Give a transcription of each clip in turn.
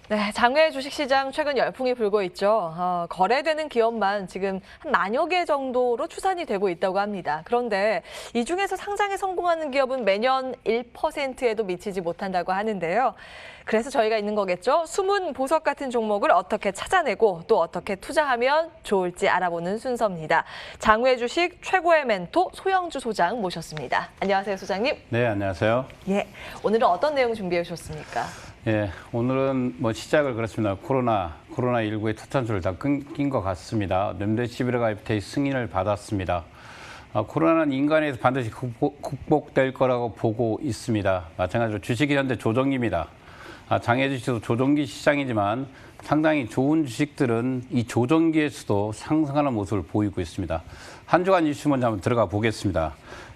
네, 장외 주식시장 최근 열풍이 불고 있죠. 거래되는 기업만 지금 한 10,000여 개 정도로 추산이 되고 있다고 합니다. 그런데 이 중에서 상장에 성공하는 기업은 매년 1%에도 미치지 못한다고 하는데요. 그래서 저희가 있는 거겠죠. 숨은 보석 같은 종목을 어떻게 찾아내고 또 어떻게 투자하면 좋을지 알아보는 순서입니다. 장외 주식 최고의 멘토 소영주 소장 모셨습니다. 안녕하세요, 소장님. 네, 안녕하세요. 예, 오늘은 어떤 내용 준비해 주셨습니까? 예, 오늘은 시작을 그렇습니다. 코로나19의 첫 단추를 다 끊긴 것 같습니다. 렘데시비르 가입태의 승인을 받았습니다. 코로나는 인간에서 반드시 극복될 거라고 보고 있습니다. 마찬가지로 주식이 현재 조정기입니다. 장외 주식도 조정기 시장이지만 상당히 좋은 주식들은 이 조정기에서도 상승하는 모습을 보이고 있습니다. 한 주간 이슈 먼저 한번 들어가 보겠습니다.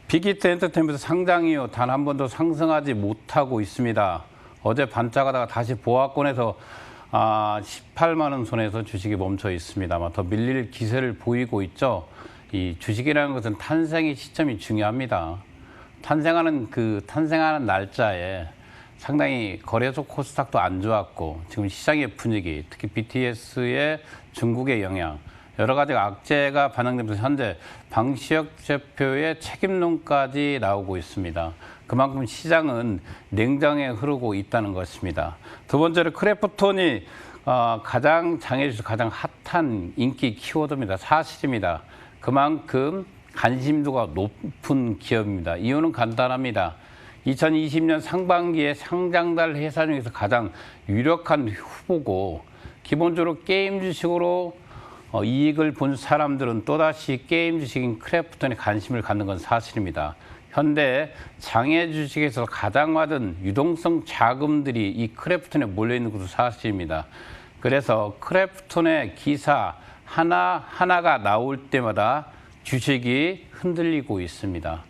빅히트 엔터테인먼트 상장 이후 단 한 번도 상승하지 못하고 있습니다. 어제 반짝하다가 다시 보합권에서 18만 원 선에서 주식이 멈춰 있습니다. 더 밀릴 기세를 보이고 있죠. 이 주식이라는 것은 탄생의 시점이 중요합니다. 탄생하는 날짜에 상당히 거래소 코스닥도 안 좋았고 지금 시장의 분위기, 특히 BTS의 중국의 영향, 여러 가지 악재가 반영되면서 현재 방시혁 대표의 책임론까지 나오고 있습니다. 그만큼 시장은 냉정에 흐르고 있다는 것입니다. 두 번째로 크래프톤이 장외주식 가장 핫한 인기 키워드입니다. 사실입니다. 그만큼 관심도가 높은 기업입니다. 이유는 간단합니다. 2020년 상반기에 상장될 회사 중에서 가장 유력한 후보고 기본적으로 게임 주식으로 이익을 본 사람들은 또다시 게임 주식인 크래프톤에 관심을 갖는 건 사실입니다. 현대 장외 주식에서 가장 많은 유동성 자금들이 이 크래프톤에 몰려있는 것도 사실입니다. 그래서 크래프톤의 기사 하나가 나올 때마다 주식이 흔들리고 있습니다.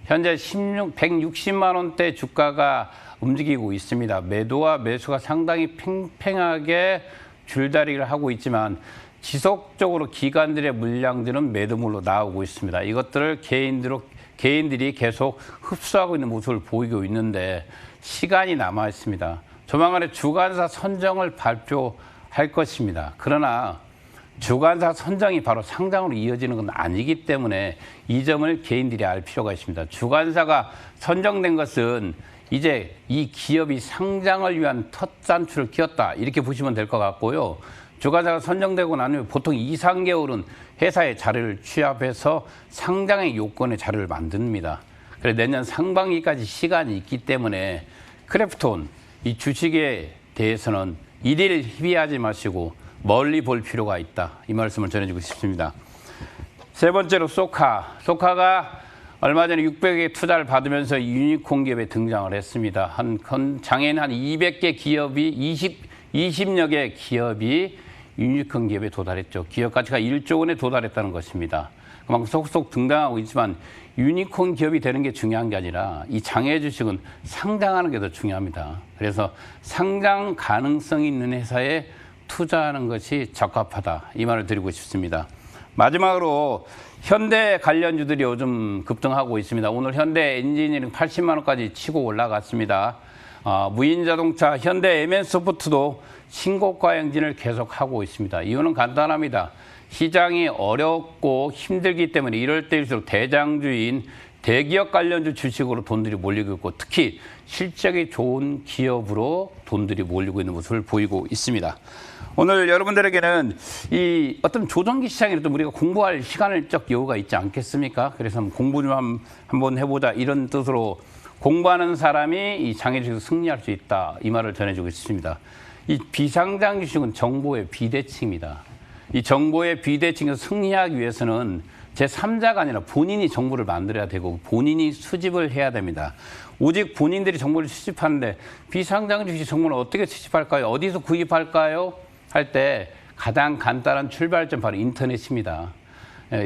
현재 160만 원대 주가가 움직이고 있습니다. 매도와 매수가 상당히 팽팽하게 줄다리기를 하고 있지만 지속적으로 기관들의 물량들은 매도물로 나오고 있습니다. 이것들을 개인들이 계속 흡수하고 있는 모습을 보이고 있는데 시간이 남아 있습니다. 조만간에 주관사 선정을 발표할 것입니다. 그러나 주관사 선정이 바로 상장으로 이어지는 건 아니기 때문에 이 점을 개인들이 알 필요가 있습니다. 주관사가 선정된 것은 이제 이 기업이 상장을 위한 첫 단추를 끼웠다 이렇게 보시면 될 것 같고요. 주관사가 선정되고 나면 보통 2, 3개월은 회사의 자료를 취합해서 상장의 요건의 자료를 만듭니다. 그래서 내년 상반기까지 시간이 있기 때문에 크래프톤 이 주식에 대해서는 일일 희비하지 마시고 멀리 볼 필요가 있다. 이 말씀을 전해주고 싶습니다. 세 번째로 소카가 얼마 전에 600개 투자를 받으면서 유니콘 기업에 등장을 했습니다. 장에는 한 200개 기업이 20여 개 기업이 유니콘 기업에 도달했죠. 기업 가치가 1조 원에 도달했다는 것입니다. 그만큼 속속 등장하고 있지만 유니콘 기업이 되는 게 중요한 게 아니라 이 장외 주식은 상장하는 게 더 중요합니다. 그래서 상장 가능성이 있는 회사에 투자하는 것이 적합하다. 이 말을 드리고 싶습니다. 마지막으로 현대 관련주들이 요즘 급등하고 있습니다. 오늘 현대 엔지니어링 80만 원까지 치고 올라갔습니다. 무인자동차 현대 MN소프트도 신고가 행진을 계속하고 있습니다. 이유는 간단합니다. 시장이 어렵고 힘들기 때문에 이럴 때일수록 대장주인 대기업 관련주 주식으로 돈들이 몰리고 있고 특히 실적이 좋은 기업으로 돈들이 몰리고 있는 모습을 보이고 있습니다. 오늘 여러분들에게는 이 어떤 조정기 시장이라도 우리가 공부할 시간적 여유가 있지 않겠습니까? 그래서 공부 좀 한번 해보자 이런 뜻으로 공부하는 사람이 이 장외 주식에서 승리할 수 있다. 이 말을 전해주고 있습니다. 이 비상장 주식은 정보의 비대칭입니다. 이 정보의 비대칭에서 승리하기 위해서는 제3자가 아니라 본인이 정보를 만들어야 되고 본인이 수집을 해야 됩니다. 오직 본인들이 정보를 수집하는데 비상장 주식 정보는 어떻게 수집할까요? 어디서 구입할까요? 할 때 가장 간단한 출발점 바로 인터넷입니다.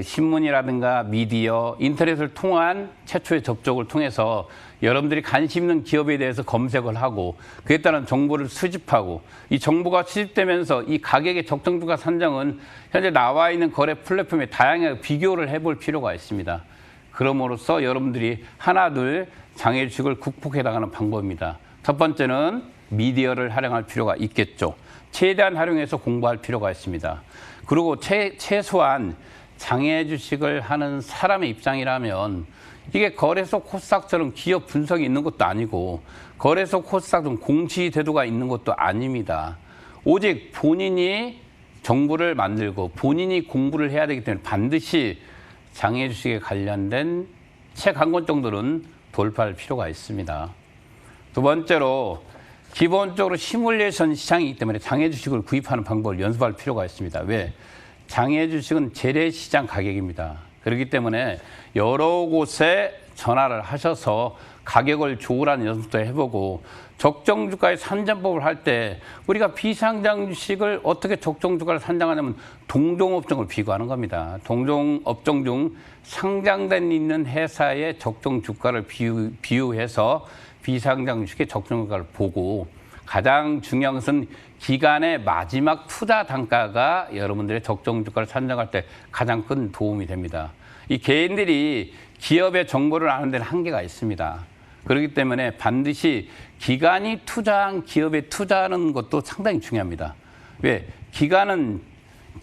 신문이라든가 미디어, 인터넷을 통한 최초의 접촉을 통해서 여러분들이 관심 있는 기업에 대해서 검색을 하고 그에 따른 정보를 수집하고 이 정보가 수집되면서 이 가격의 적정주가 산정은 현재 나와 있는 거래 플랫폼에 다양하게 비교를 해볼 필요가 있습니다. 그럼으로써 여러분들이 하나둘 장애 주식을 극복해 나가는 방법입니다. 첫 번째는 미디어를 활용할 필요가 있겠죠. 최대한 활용해서 공부할 필요가 있습니다. 그리고 최소한 장애 주식을 하는 사람의 입장이라면 이게 거래소 코스닥처럼 기업 분석이 있는 것도 아니고 거래소 코스닥은 공시 제도가 있는 것도 아닙니다. 오직 본인이 정보를 만들고 본인이 공부를 해야 되기 때문에 반드시 장애 주식에 관련된 책 한 권 정도는 돌파할 필요가 있습니다. 두 번째로 기본적으로 시뮬레이션 시장이기 때문에 장애 주식을 구입하는 방법을 연습할 필요가 있습니다. 왜? 장애 주식은 재래시장 가격입니다. 그렇기 때문에 여러 곳에 전화를 하셔서 가격을 조율하는 연습도 해보고 적정 주가의 산정법을 할 때 우리가 비상장 주식을 어떻게 적정 주가를 산정하냐면 동종업종을 비교하는 겁니다. 동종업종 중 상장된 있는 회사의 적정 주가를 비유해서 비상장 주식의 적정 주가를 보고 가장 중요한 것은 기간의 마지막 투자 단가가 여러분들의 적정 주가를 산정할 때 가장 큰 도움이 됩니다. 이 개인들이 기업의 정보를 아는 데는 한계가 있습니다. 그렇기 때문에 반드시 기관이 투자한 기업에 투자하는 것도 상당히 중요합니다. 왜? 기관은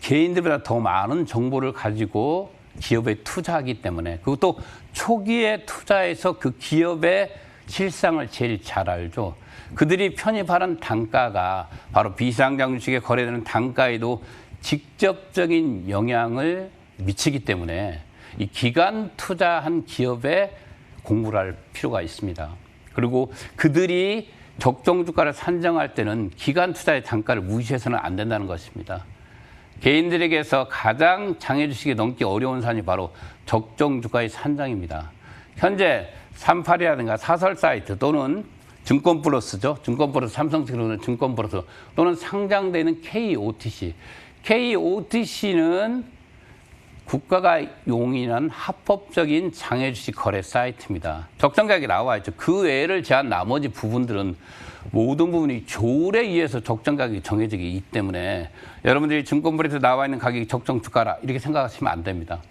개인들보다 더 많은 정보를 가지고 기업에 투자하기 때문에 그것도 초기에 투자해서 그 기업의 실상을 제일 잘 알죠. 그들이 편입하는 단가가 바로 비상장 주식에 거래되는 단가에도 직접적인 영향을 미치기 때문에 이 기관 투자한 기업에 공부를 할 필요가 있습니다. 그리고 그들이 적정 주가를 산정할 때는 기관 투자의 단가를 무시해서는 안 된다는 것입니다. 개인들에게서 가장 장애 주식이 넘기 어려운 산이 바로 적정 주가의 산정입니다. 현재 38이라든가 사설 사이트 또는 증권 플러스죠. 증권 플러스 삼성증권은 증권 플러스 또는 상장되는 KOTC. KOTC는 국가가 용인한 합법적인 장애 주식 거래 사이트입니다. 적정 가격이 나와 있죠. 그 외를 제한 나머지 부분들은 모든 부분이 조율에 의해서 적정 가격이 정해지기 때문에 여러분들이 증권물에서 나와 있는 가격이 적정 주가라 이렇게 생각하시면 안 됩니다.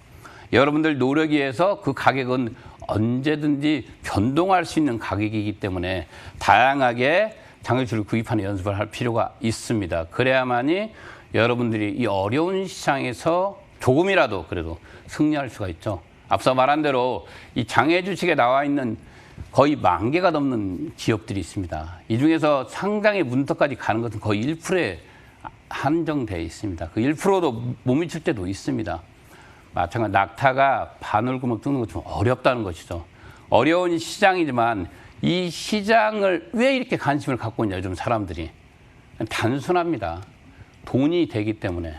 여러분들 노력에 의해서 그 가격은 언제든지 변동할 수 있는 가격이기 때문에 다양하게 장애주를 구입하는 연습을 할 필요가 있습니다. 그래야만이 여러분들이 이 어려운 시장에서 조금이라도 그래도 승리할 수가 있죠. 앞서 말한 대로 이 장애 주식에 나와 있는 거의 10,000개가 넘는 기업들이 있습니다. 이 중에서 상장의 문턱까지 가는 것은 거의 1%에 한정되어 있습니다. 그 1%도 못 미칠 때도 있습니다. 마찬가지로 낙타가 바늘구멍 뚫는 것 좀 어렵다는 것이죠. 어려운 시장이지만 이 시장을 왜 이렇게 관심을 갖고 있냐, 요즘 사람들이. 단순합니다. 돈이 되기 때문에.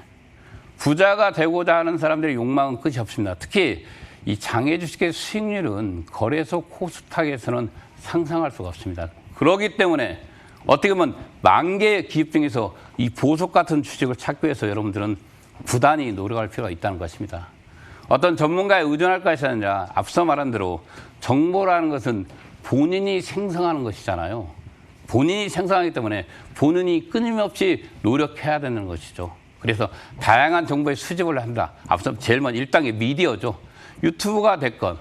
부자가 되고자 하는 사람들의 욕망은 끝이 없습니다. 특히 이 장애 주식의 수익률은 거래소 코스닥에서는 상상할 수가 없습니다. 그렇기 때문에 어떻게 보면 10,000개의 기업 중에서 이 보석 같은 주식을 찾기 위해서 여러분들은 부단히 노력할 필요가 있다는 것입니다. 어떤 전문가에 의존할 것이 아니라 앞서 말한 대로 정보라는 것은 본인이 생성하는 것이잖아요. 본인이 생성하기 때문에 본인이 끊임없이 노력해야 되는 것이죠. 그래서 다양한 정보의 수집을 한다. 앞서 제일 먼저 1단계 미디어죠. 유튜브가 됐건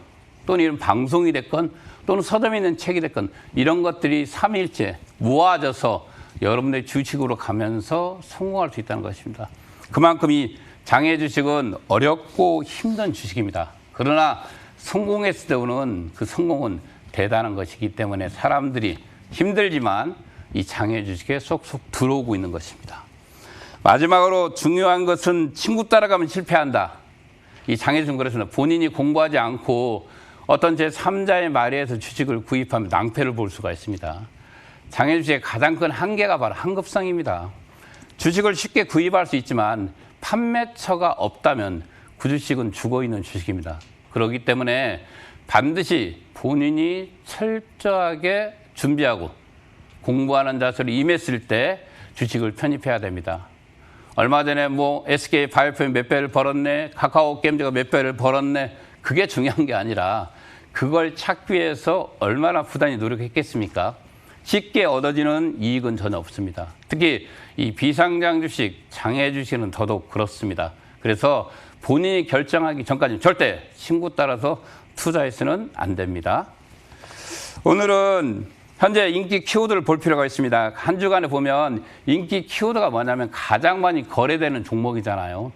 또는 이런 방송이 됐건 또는 서점에 있는 책이 됐건 이런 것들이 삼일째 모아져서 여러분들의 주식으로 가면서 성공할 수 있다는 것입니다. 그만큼 이 장애 주식은 어렵고 힘든 주식입니다. 그러나 성공했을 때는 그 성공은 대단한 것이기 때문에 사람들이 힘들지만 이 장애 주식에 쏙쏙 들어오고 있는 것입니다. 마지막으로 중요한 것은 친구 따라가면 실패한다. 이 장애 주식 그래서 본인이 공부하지 않고 어떤 제3자의 말에 의해서 주식을 구입하면 낭패를 볼 수가 있습니다. 장애 주식의 가장 큰 한계가 바로 한급성입니다. 주식을 쉽게 구입할 수 있지만 판매처가 없다면 그 주식은 죽어있는 주식입니다. 그렇기 때문에 반드시 본인이 철저하게 준비하고 공부하는 자세로 임했을 때 주식을 편입해야 됩니다. 얼마 전에 뭐 SK 바이오팜이 몇 배를 벌었네, 카카오 게임즈가 몇 배를 벌었네, 그게 중요한 게 아니라 그걸 찾기 위해서 얼마나 부단히 노력했겠습니까? 쉽게 얻어지는 이익은 전혀 없습니다. 특히 이 비상장 주식, 장외 주식은 더더욱 그렇습니다. 그래서 본인이 결정하기 전까지 절대 신고 따라서 투자해서는 안 됩니다. 오늘은 현재 인기 키워드를 볼 필요가 있습니다. 한 주간에 보면 인기 키워드가 뭐냐면 가장 많이 거래되는 종목이잖아요.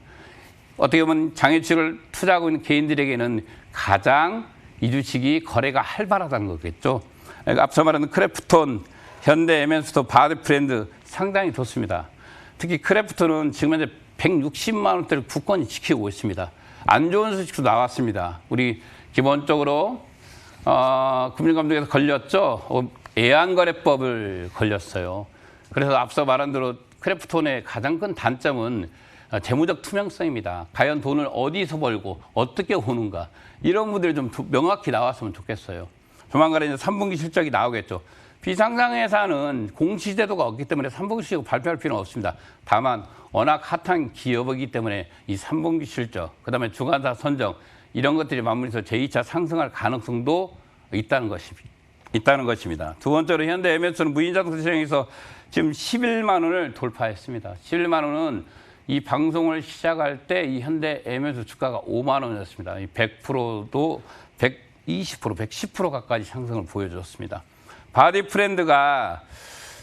어떻게 보면 장외 주식을 투자하고 있는 개인들에게는 가장 이 주식이 거래가 활발하다는 거겠죠. 앞서 말하는 크래프톤, 현대 에멘스토, 바디프렌드 상당히 좋습니다. 특히 크래프톤은 지금 현재 160만 원대를 굳건히 지키고 있습니다. 안 좋은 소식도 나왔습니다. 우리 기본적으로 금융감독에서 걸렸죠. 애완거래법을 걸렸어요. 그래서 앞서 말한 대로 크래프톤의 가장 큰 단점은 재무적 투명성입니다. 과연 돈을 어디서 벌고 어떻게 오는가 이런 분들이 좀 명확히 나왔으면 좋겠어요. 조만간에 이제 3분기 실적이 나오겠죠. 비상장 회사는 공시제도가 없기 때문에 3분기 실적 발표할 필요는 없습니다. 다만 워낙 핫한 기업이기 때문에 이 3분기 실적, 그다음에 주간사 선정 이런 것들이 맞물려서 제2차 상승할 가능성도 있다는 것입니다. 두 번째로 현대 에멘스는 무인자동차 시장에서 지금 11만 원을 돌파했습니다. 11만 원은 이 방송을 시작할 때 이 현대 에멘스 주가가 5만 원이었습니다. 100%도 120%, 110% 가까이 상승을 보여줬습니다. 바디프렌드가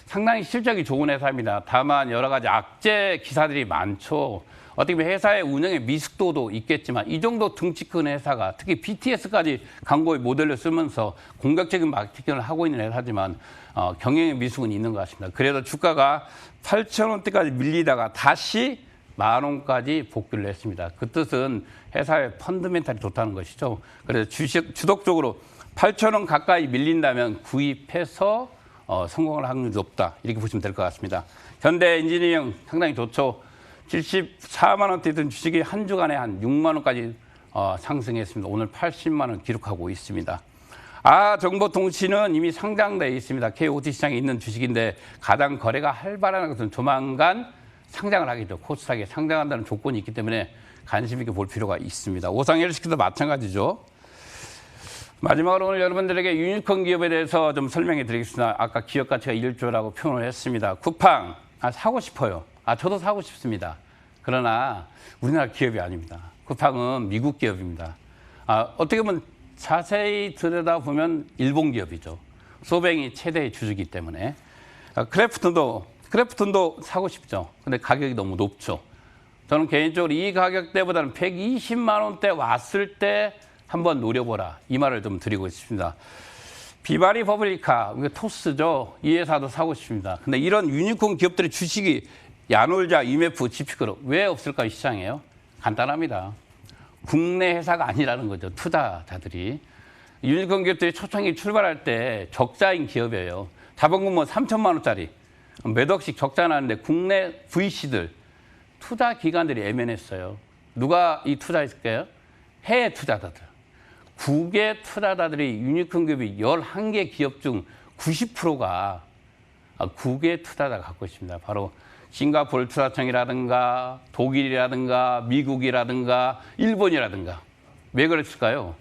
상당히 실적이 좋은 회사입니다. 다만 여러 가지 악재 기사들이 많죠. 어떻게 보면 회사의 운영의 미숙도도 있겠지만 이 정도 등치 큰 회사가 특히 BTS까지 광고의 모델로 쓰면서 공격적인 마케팅을 하고 있는 회사지만 경영의 미숙은 있는 것 같습니다. 그래도 주가가 8,000원대까지 밀리다가 다시 10,000원까지 복귀를 했습니다. 그 뜻은 회사의 펀드멘탈이 좋다는 것이죠. 그래서 주독적으로 8,000원 가까이 밀린다면 구입해서 성공할 확률이 높다. 이렇게 보시면 될 것 같습니다. 현대 엔지니어링 상당히 좋죠. 74만 원대 던 주식이 한 주간에 한 6만 원까지 상승했습니다. 오늘 80만 원 기록하고 있습니다. 정보통신은 이미 상장되어 있습니다. KOT 시장에 있는 주식인데 가장 거래가 활발한 것은 조만간 상장을 하겠죠. 코스닥에 상장한다는 조건이 있기 때문에 관심 있게 볼 필요가 있습니다. 오상헬스키도 마찬가지죠. 마지막으로 오늘 여러분들에게 유니콘 기업에 대해서 좀 설명해 드리겠습니다. 아까 기업 가치가 1조라고 표현을 했습니다. 쿠팡, 사고 싶어요. 저도 사고 싶습니다. 그러나 우리나라 기업이 아닙니다. 쿠팡은 미국 기업입니다. 어떻게 보면 자세히 들여다보면 일본 기업이죠. 소뱅이 최대의 주주이기 때문에. 크래프톤도 사고 싶죠. 근데 가격이 너무 높죠. 저는 개인적으로 이 가격대보다는 120만 원대 왔을 때 한번 노려보라. 이 말을 좀 드리고 있습니다. 비바리 퍼블리카, 토스죠. 이 회사도 사고 싶습니다. 근데 이런 유니콘 기업들의 주식이 야놀자, 이메프, 지피그룹 왜 없을까요? 시장에요? 간단합니다. 국내 회사가 아니라는 거죠. 투자자들이. 유니콘 기업들이 초창기 출발할 때 적자인 기업이에요. 자본금 3천만 원짜리 몇 억씩 적자 나는데 국내 VC들, 투자 기관들이 애매했어요. 누가 이 투자했을까요? 해외 투자자들. 국외 투자자들이 유니콘 기업이 11개 기업 중 90%가 국외 투자자가 갖고 있습니다. 바로 싱가포르 투자청이라든가 독일이라든가 미국이라든가 일본이라든가. 왜 그랬을까요?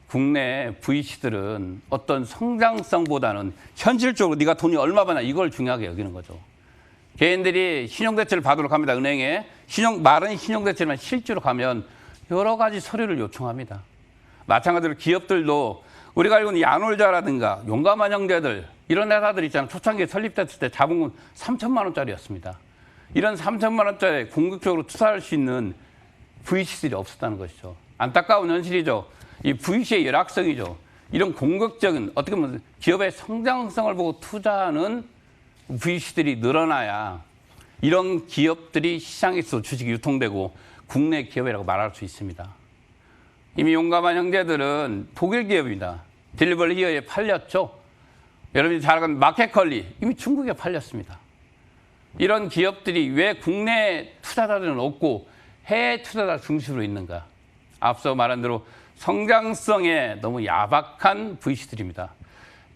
국내 VC들은 어떤 성장성보다는 현실적으로 네가 돈이 얼마 받나 이걸 중요하게 여기는 거죠. 개인들이 신용대출을 받으러 갑니다. 은행에. 말은 신용대출이지만 실제로 가면 여러 가지 서류를 요청합니다. 마찬가지로 기업들도 우리가 알고 있는 야놀자라든가 용감한 형제들 이런 회사들 있잖아요. 초창기에 설립됐을 때 자본금 3천만 원짜리였습니다. 이런 3천만 원짜리 공격적으로 투자할 수 있는 VC들이 없었다는 것이죠. 안타까운 현실이죠. 이 VC의 열악성이죠. 이런 공격적인 어떻게 보면 기업의 성장성을 보고 투자하는 VC들이 늘어나야 이런 기업들이 시장에서 주식이 유통되고 국내 기업이라고 말할 수 있습니다. 이미 용감한 형제들은 독일 기업입니다. 딜리버리 히어에 팔렸죠. 여러분이 잘 아는 마켓컬리 이미 중국에 팔렸습니다. 이런 기업들이 왜 국내 투자자들은 없고 해외 투자자 중심으로 있는가? 앞서 말한 대로 성장성에 너무 야박한 VC들입니다.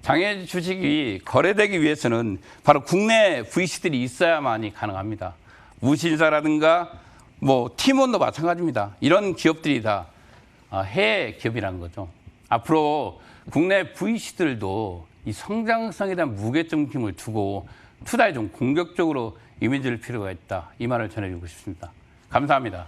장외 주식이 거래되기 위해서는 바로 국내 VC들이 있어야만이 가능합니다. 우신사라든가 뭐 티몬도 마찬가지입니다. 이런 기업들이 다 해외 기업이라는 거죠. 앞으로 국내 VC들도 이 성장성에 대한 무게중심을 두고 투자에 좀 공격적으로 임해줄 필요가 있다. 이 말을 전해주고 싶습니다. 감사합니다.